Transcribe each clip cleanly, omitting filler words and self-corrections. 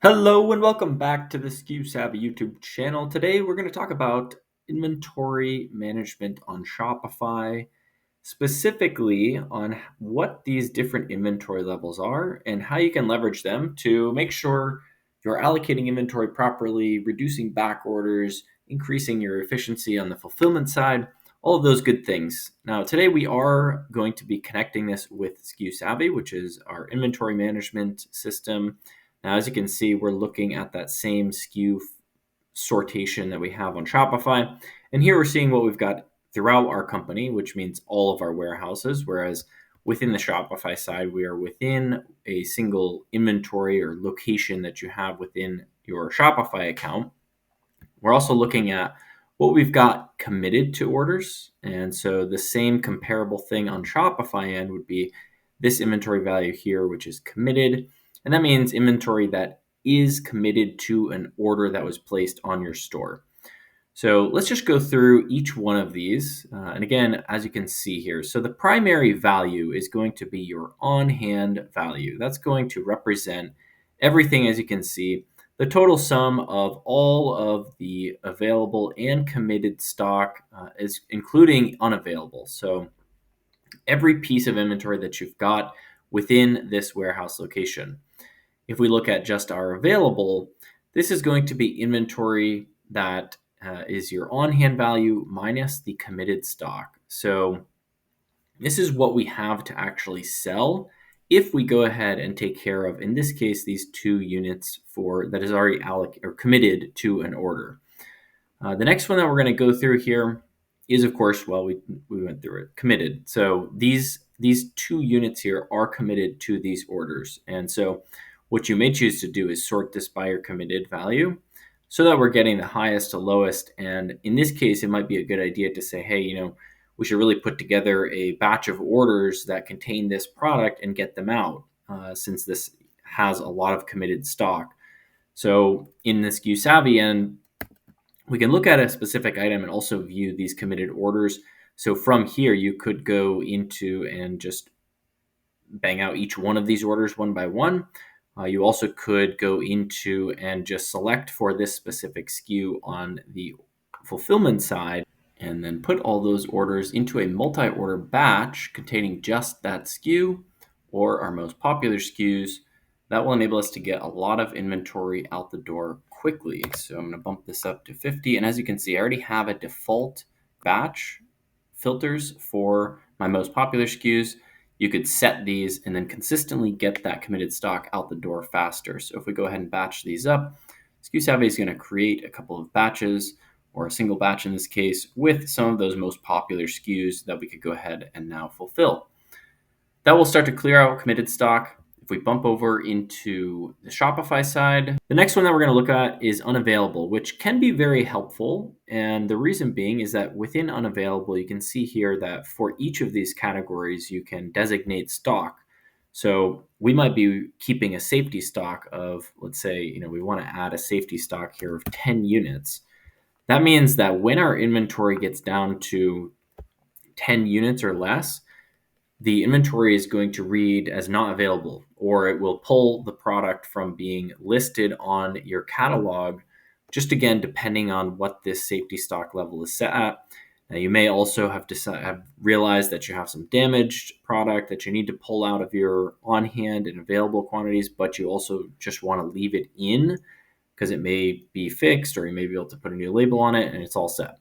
Hello and welcome back to the SKU Savvy YouTube channel. Today we're going to talk about inventory management on Shopify, specifically on what these different inventory levels are and how you can leverage them to make sure you're allocating inventory properly, reducing back orders, increasing your efficiency on the fulfillment side, all of those good things. Now, today we are going to be connecting this with SKU Savvy, which is our inventory management system. Now, as you can see, we're looking at that same SKU sortation that we have on Shopify. And here we're seeing what we've got throughout our company, which means all of our warehouses, whereas within the Shopify side, we are within a single inventory or location that you have within your Shopify account. We're also looking at what we've got committed to orders. And so the same comparable thing on Shopify end would be this inventory value here, which is committed. And that means inventory that is committed to an order that was placed on your store. So let's just go through each one of these. And again, as you can see here, so the primary value is going to be your on-hand value. That's going to represent everything, as you can see, the total sum of all of the available and committed stock is including unavailable. So every piece of inventory that you've got within this warehouse location. If we look at just our available, this is going to be inventory that is your on-hand value minus the committed stock. So this is what we have to actually sell if we go ahead and take care of, in this case, these 2 units for that is already or committed to an order. The next one that we're going to go through here is, of course, well, we went through it, committed. So these 2 units here are committed to these orders. And so what you may choose to do is sort this by your committed value so that we're getting the highest to lowest. And in this case, it might be a good idea to say, hey, we should really put together a batch of orders that contain this product and get them out since this has a lot of committed stock. So in the SKU Savvy end, we can look at a specific item and also view these committed orders. So from here, you could go into and just bang out each one of these orders one by one. You also could go into and just select for this specific SKU on the fulfillment side and then put all those orders into a multi-order batch containing just that SKU or our most popular SKUs. That will enable us to get a lot of inventory out the door quickly. So I'm going to bump this up to 50. And as you can see, I already have a default batch filters for my most popular SKUs. You could set these and then consistently get that committed stock out the door faster. So if we go ahead and batch these up, SKU Savvy is going to create a couple of batches, or a single batch in this case, with some of those most popular SKUs that we could go ahead and now fulfill. That will start to clear out committed stock. If we bump over into the Shopify side, the next one that we're going to look at is unavailable, which can be very helpful. And the reason being is that within unavailable, you can see here that for each of these categories, you can designate stock. So we might be keeping a safety stock of, let's say, we want to add a safety stock here of 10 units. That means that when our inventory gets down to 10 units or less, the inventory is going to read as not available, or it will pull the product from being listed on your catalog, just again, depending on what this safety stock level is set at. Now, you may also have realized that you have some damaged product that you need to pull out of your on-hand and available quantities, but you also just want to leave it in because it may be fixed, or you may be able to put a new label on it and it's all set.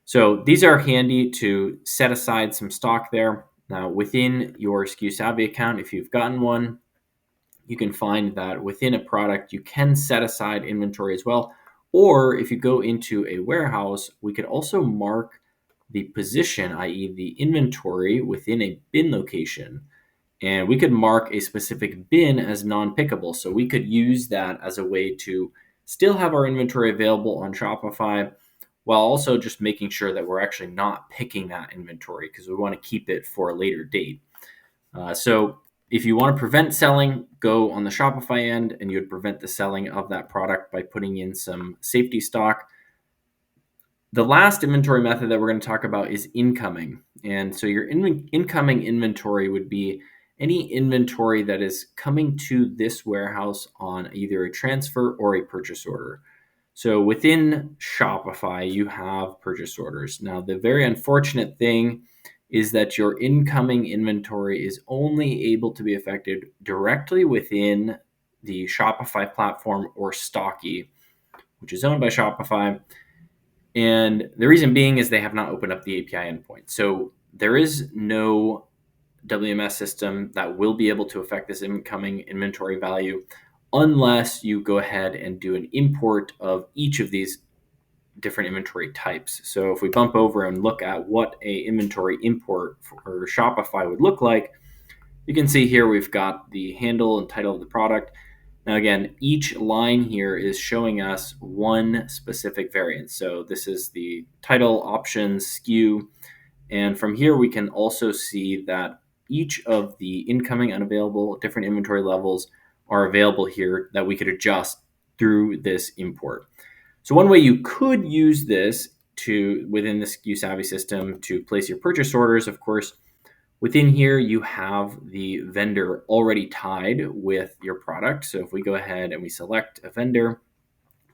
So these are handy to set aside some stock there. Now, within your SKU Savvy account, if you've gotten one, you can find that within a product, you can set aside inventory as well. Or if you go into a warehouse, we could also mark the position, i.e. the inventory within a bin location. And we could mark a specific bin as non-pickable. So we could use that as a way to still have our inventory available on Shopify, while also just making sure that we're actually not picking that inventory because we want to keep it for a later date. So if you want to prevent selling, go on the Shopify end and you would prevent the selling of that product by putting in some safety stock. The last inventory method that we're going to talk about is incoming. And so your incoming inventory would be any inventory that is coming to this warehouse on either a transfer or a purchase order. So within Shopify, you have purchase orders. Now, the very unfortunate thing is that your incoming inventory is only able to be affected directly within the Shopify platform or Stocky, which is owned by Shopify. And the reason being is they have not opened up the API endpoint. So there is no WMS system that will be able to affect this incoming inventory value unless you go ahead and do an import of each of these different inventory types. So if we bump over and look at what a inventory import for Shopify would look like, you can see here we've got the handle and title of the product. Now again, each line here is showing us one specific variant. So this is the title, options, SKU, and from here we can also see that each of the incoming, unavailable, different inventory levels are available here that we could adjust through this import. So one way you could use this to within the SKU Savvy system to place your purchase orders, of course, within here you have the vendor already tied with your product. So if we go ahead and we select a vendor,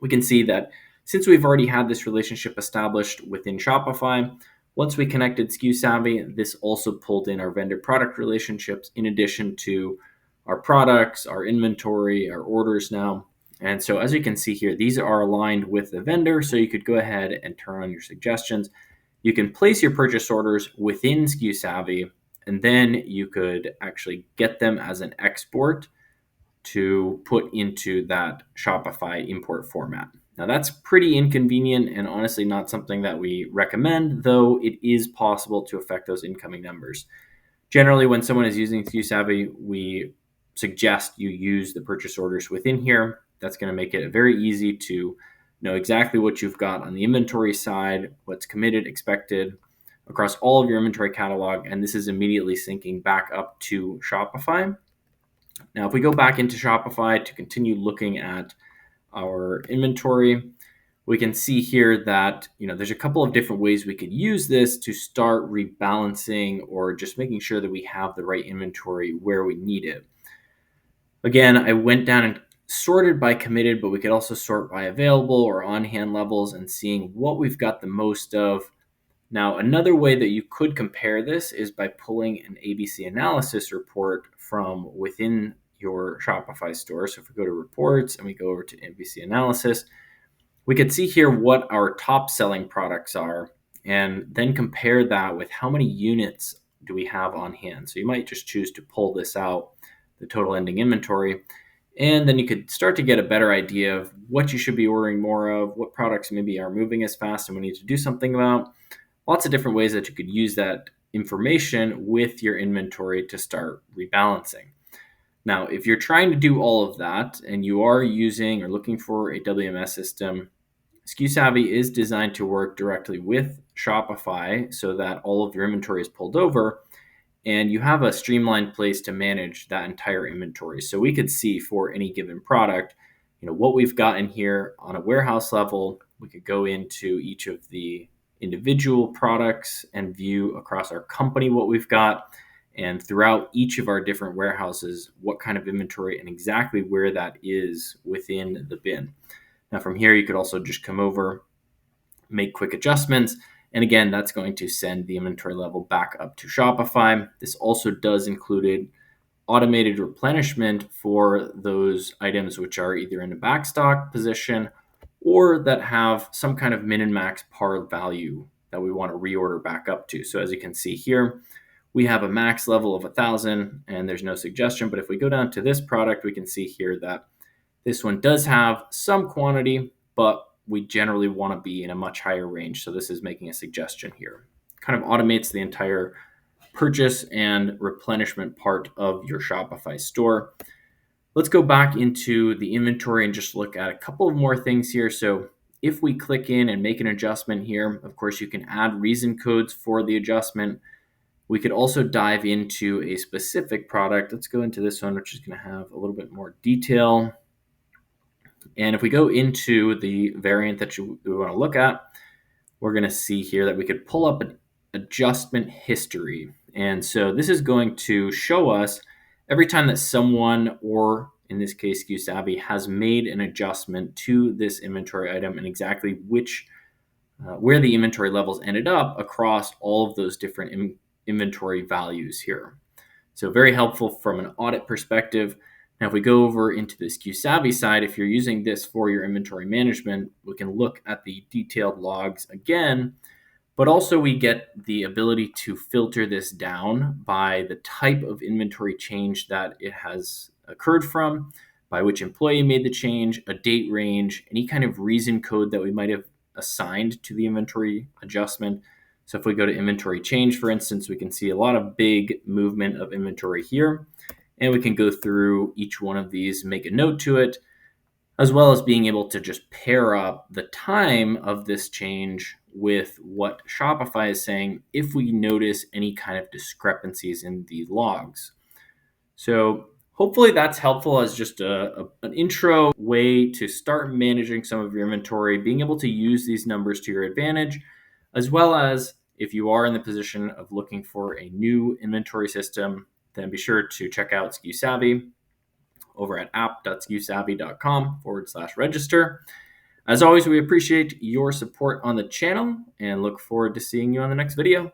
we can see that since we've already had this relationship established within Shopify, once we connected SKU Savvy, this also pulled in our vendor product relationships in addition to our products, our inventory, our orders now. And so as you can see here, these are aligned with the vendor. So you could go ahead and turn on your suggestions. You can place your purchase orders within SKU Savvy, and then you could actually get them as an export to put into that Shopify import format. Now that's pretty inconvenient and honestly not something that we recommend, though it is possible to affect those incoming numbers. Generally, when someone is using SKU Savvy, we suggest you use the purchase orders within here. That's going to make it very easy to know exactly what you've got on the inventory side, what's committed, expected across all of your inventory catalog, and this is immediately syncing back up to Shopify. Now, if we go back into Shopify to continue looking at our inventory, we can see here that there's a couple of different ways we could use this to start rebalancing or just making sure that we have the right inventory where we need it. Again, I went down and sorted by committed, but we could also sort by available or on-hand levels and seeing what we've got the most of. Now, another way that you could compare this is by pulling an ABC analysis report from within your Shopify store. So if we go to reports and we go over to ABC analysis, we could see here what our top selling products are and then compare that with how many units do we have on hand. So you might just choose to pull this out, the total ending inventory, and then you could start to get a better idea of what you should be ordering more of, what products maybe are moving as fast and we need to do something about. Lots of different ways that you could use that information with your inventory to start rebalancing. Now, if you're trying to do all of that and you are using or looking for a WMS system, SKU Savvy is designed to work directly with Shopify so that all of your inventory is pulled over and you have a streamlined place to manage that entire inventory. So we could see for any given product, what we've got in here on a warehouse level. We could go into each of the individual products and view across our company what we've got, and throughout each of our different warehouses, what kind of inventory and exactly where that is within the bin. Now from here, you could also just come over, make quick adjustments, and again, that's going to send the inventory level back up to Shopify. This also does include automated replenishment for those items which are either in a backstock position or that have some kind of min and max par value that we want to reorder back up to. So as you can see here, we have a max level of 1,000 and there's no suggestion. But if we go down to this product, we can see here that this one does have some quantity, but we generally want to be in a much higher range. So this is making a suggestion here. Kind of automates the entire purchase and replenishment part of your Shopify store. Let's go back into the inventory and just look at a couple of more things here. So if we click in and make an adjustment here, of course, you can add reason codes for the adjustment. We could also dive into a specific product. Let's go into this one, which is going to have a little bit more detail. And if we go into the variant that we want to look at, we're going to see here that we could pull up an adjustment history. And so this is going to show us every time that someone, or in this case, SKU Savvy, has made an adjustment to this inventory item and exactly where the inventory levels ended up across all of those different inventory values here. So very helpful from an audit perspective. Now, if we go over into the SKU Savvy side, if you're using this for your inventory management, we can look at the detailed logs again, but also we get the ability to filter this down by the type of inventory change that it has occurred from, by which employee made the change, a date range, any kind of reason code that we might have assigned to the inventory adjustment. So if we go to inventory change, for instance, we can see a lot of big movement of inventory here. And we can go through each one of these, make a note to it, as well as being able to just pair up the time of this change with what Shopify is saying if we notice any kind of discrepancies in the logs. So hopefully that's helpful as just an intro way to start managing some of your inventory, being able to use these numbers to your advantage, as well as if you are in the position of looking for a new inventory system, then be sure to check out SKU Savvy over at app.skusavvy.com/register. As always, we appreciate your support on the channel and look forward to seeing you on the next video.